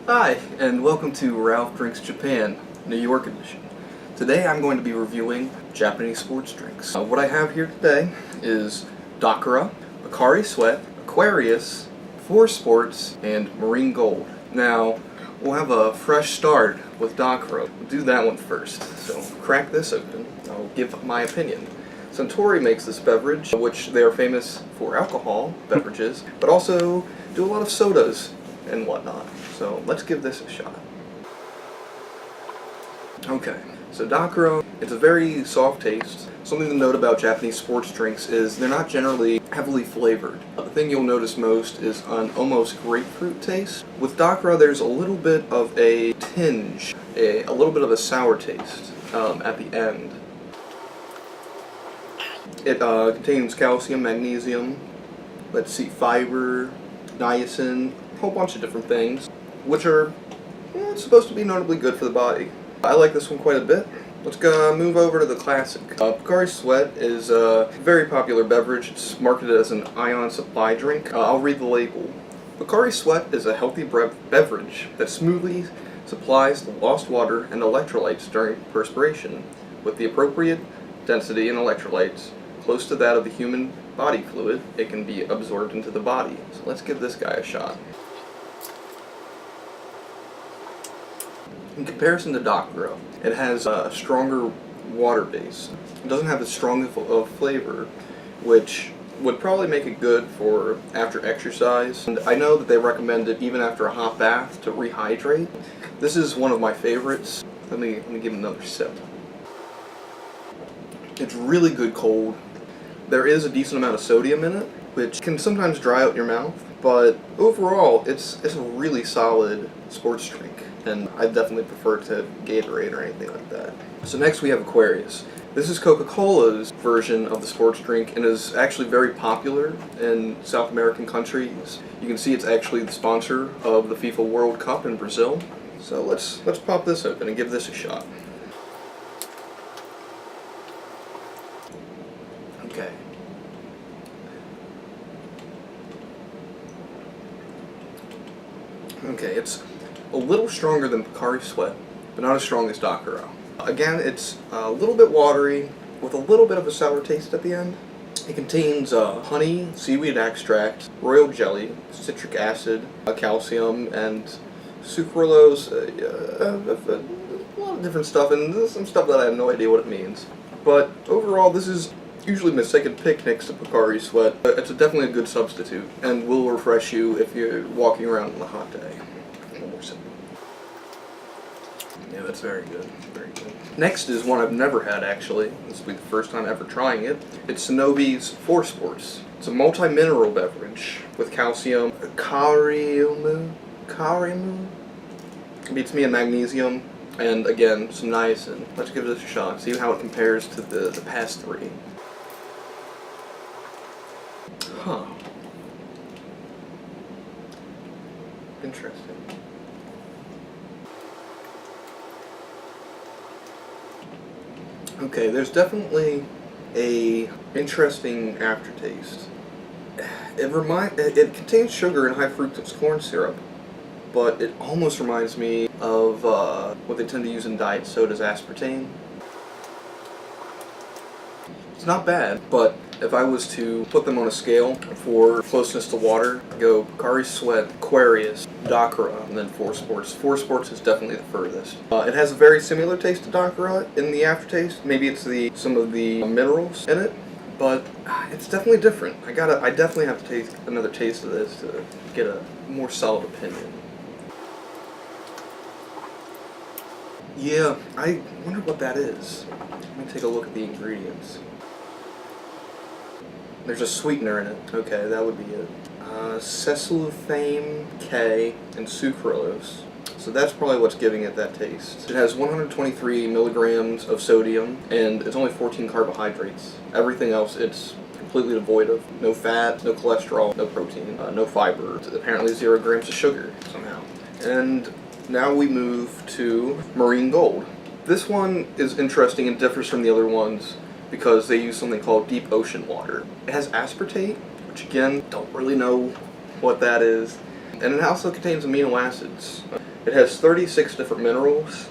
Hi, and welcome to Ralph Drinks Japan, New York edition. Today I'm going to be reviewing Japanese sports drinks. What I have here today is Dakara, Pocari Sweat, Aquarius, 4 Sports, and Marine Gold. Now, we'll have a fresh start with Dakara. We'll do that one first. So, crack this open. I'll give my opinion. Suntory makes this beverage, which they are famous for alcohol beverages, but also do a lot of sodas and whatnot. So let's give this a shot. Okay, so Dakara, it's a very soft taste. Something to note about Japanese sports drinks is they're not generally heavily flavored. The thing you'll notice most is an almost grapefruit taste. With Dakara, there's a little bit of a tinge, a little bit of a sour taste at the end. It contains calcium, magnesium, let's see, fiber, niacin, a whole bunch of different things, which are supposed to be notably good for the body. I like this one quite a bit. Let's go move over to the classic. Pocari Sweat is a very popular beverage. It's marketed as an ion supply drink. I'll read the label. Pocari Sweat is a healthy beverage that smoothly supplies the lost water and electrolytes during perspiration, with the appropriate density and electrolytes close to that of the human body fluid. It can be absorbed into the body. So let's give this guy a shot. In comparison to Dakara, it has a stronger water base. It doesn't have as strong of flavor, which would probably make it good for after exercise. And I know that they recommend it even after a hot bath to rehydrate. This is one of my favorites. Let me give it another sip. It's really good cold. There is a decent amount of sodium in it, which can sometimes dry out your mouth, but overall, it's a really solid sports drink. And I definitely prefer to Gatorade or anything like that. So next we have Aquarius. This is Coca-Cola's version of the sports drink and is actually very popular in South American countries. You can see it's actually the sponsor of the FIFA World Cup in Brazil. So let's pop this open and give this a shot. Okay. Okay, it's a little stronger than Pocari Sweat, but not as strong as Dakara. Again, it's a little bit watery, with a little bit of a sour taste at the end. It contains honey, seaweed extract, royal jelly, citric acid, calcium, and sucralose, a lot of different stuff, and some stuff that I have no idea what it means. But overall, this is usually my second pick next to Pocari Sweat. It's definitely a good substitute, and will refresh you if you're walking around on a hot day. One more sip. Yeah, that's very good. Very good. Next is one I've never had, actually. This will be the first time ever trying it. It's Sonobe's 4 Sports. It's a multi-mineral beverage with calcium, karium, beats me in magnesium, and again, some niacin. Let's give this a shot, see how it compares to the past 3. Huh. Interesting. Okay, there's definitely a interesting aftertaste. It contains sugar and high fructose corn syrup, but it almost reminds me of what they tend to use in diet sodas, aspartame. It's not bad, but if I was to put them on a scale for closeness to water, I'd go Pocari Sweat, Aquarius, Dakara, and then 4 Sports. 4 Sports is definitely the furthest. It has a very similar taste to Dakara in the aftertaste. Maybe it's some of the minerals in it, but it's definitely different. I definitely have to taste another taste of this to get a more solid opinion. Yeah, I wonder what that is. Let me take a look at the ingredients. There's a sweetener in it. Okay, that would be it. Cesulfame K and sucralose. So that's probably what's giving it that taste. It has 123 milligrams of sodium, and it's only 14 carbohydrates. Everything else it's completely devoid of. No fat, no cholesterol, no protein, no fiber. Apparently 0 grams of sugar somehow. And now we move to Marine Gold. This one is interesting and differs from the other ones because they use something called deep ocean water. It has aspartate, which again, don't really know what that is. And it also contains amino acids. It has 36 different minerals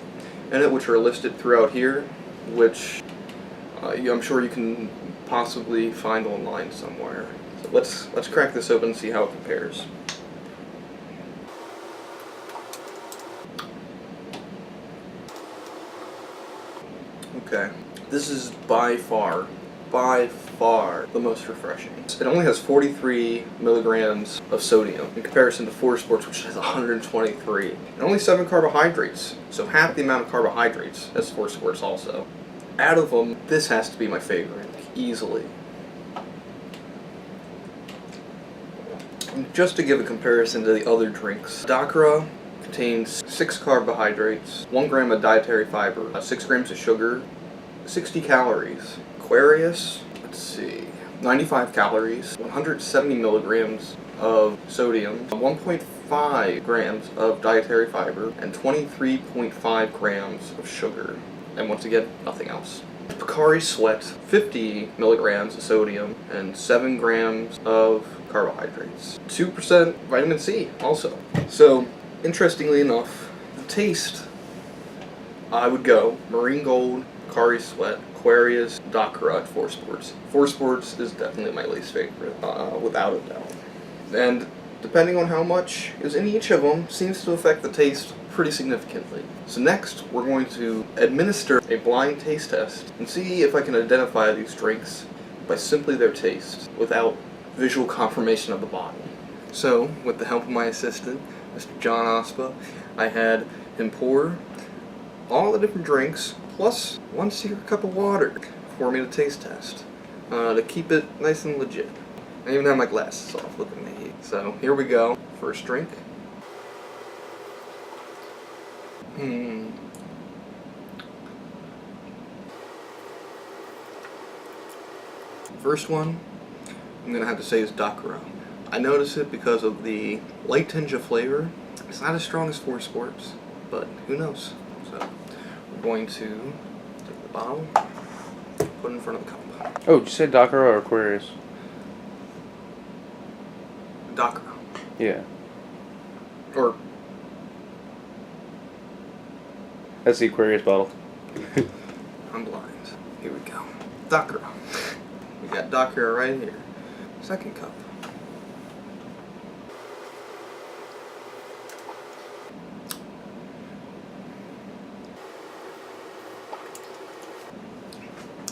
in it, which are listed throughout here, which I'm sure you can possibly find online somewhere. So let's crack this open and see how it compares. Okay, this is by far the most refreshing. It only has 43 milligrams of sodium in comparison to Force Sports, which has 123. And only 7 carbohydrates, so half the amount of carbohydrates as Force Sports also. Out of them, this has to be my favorite, easily. And just to give a comparison to the other drinks, Dakara contains 6 carbohydrates, 1 gram of dietary fiber, 6 grams of sugar, 60 calories. Aquarius, let's see, 95 calories, 170 milligrams of sodium, 1.5 grams of dietary fiber, and 23.5 grams of sugar. And once again, nothing else. Pocari Sweat, 50 milligrams of sodium, and 7 grams of carbohydrates. 2% vitamin C also. So, interestingly enough, the taste, I would go Marine Gold, Pocari Sweat, Aquarius, Dakara, and Force Sports. Force Sports is definitely my least favorite, without a doubt. And depending on how much is in each of them, seems to affect the taste pretty significantly. So next, we're going to administer a blind taste test and see if I can identify these drinks by simply their taste, without visual confirmation of the bottle. So, with the help of my assistant, Mr. John Ospa, I had him pour all the different drinks, plus 1 secret cup of water for me to taste test, to keep it nice and legit. I even have my glasses off, look at me. So, here we go. First drink. First one, I'm going to have to say is Dakara. I notice it because of the light tinge of flavor. It's not as strong as Force Sports, but who knows. So, we're going to take the bottle, put it in front of the cup. Oh, did you say Dakara or Aquarius? Dakara. Yeah. Or, That's the Aquarius bottle. I'm blind. Here we go. Dakara. We got Dakara right here. Second cup.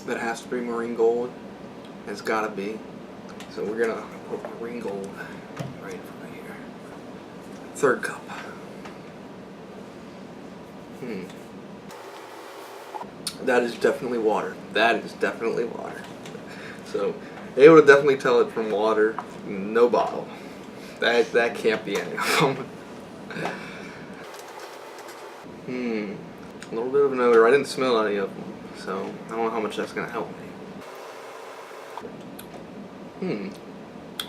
That has to be Marine Gold. It's gotta be. So we're gonna put Marine Gold right in front of here. Third cup. That is definitely water. That is definitely water. So, able to definitely tell it from water. No bottle. That can't be any of them. A little bit of an odor. I didn't smell any of them, so I don't know how much that's gonna help me.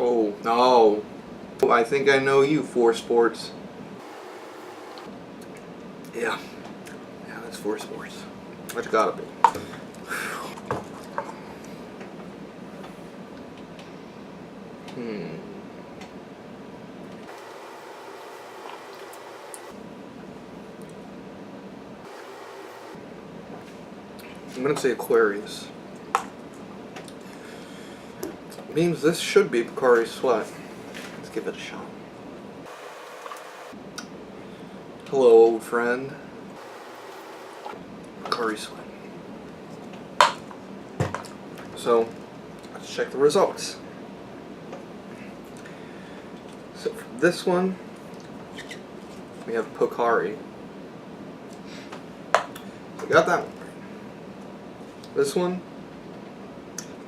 Oh no! I think I know you, Force Sports. Yeah, that's Force Sports. That's gotta be. I'm gonna say Aquarius. Means this should be Pocari Sweat. Let's give it a shot. Hello, old friend. Pocari Sweat. So, let's check the results. So for this one, we have Pocari. We got that one. This one,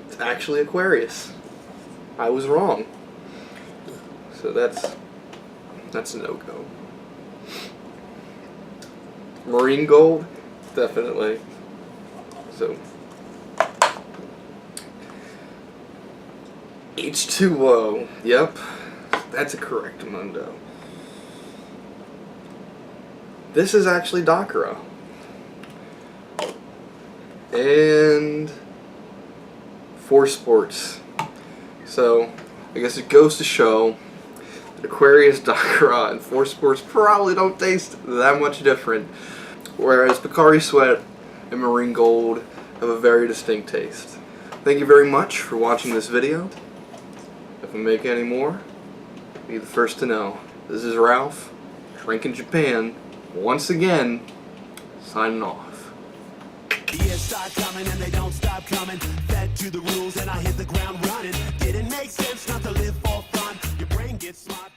it's actually Aquarius. I was wrong. So that's a no-go. Marine Gold, definitely. So H2O, yep, that's a correct mundo. This is actually Dakara. And Force Sports. So, I guess it goes to show that Aquarius, Dakara, and Force Sports probably don't taste that much different, whereas Picari Sweat and Marine Gold have a very distinct taste. Thank you very much for watching this video. If I make any more, be the first to know. This is Ralph, Drinking Japan, once again, signing off. Years start coming and they don't stop coming. Fed to the rules and I hit the ground running. Didn't make sense not to live for fun. Your brain gets smart.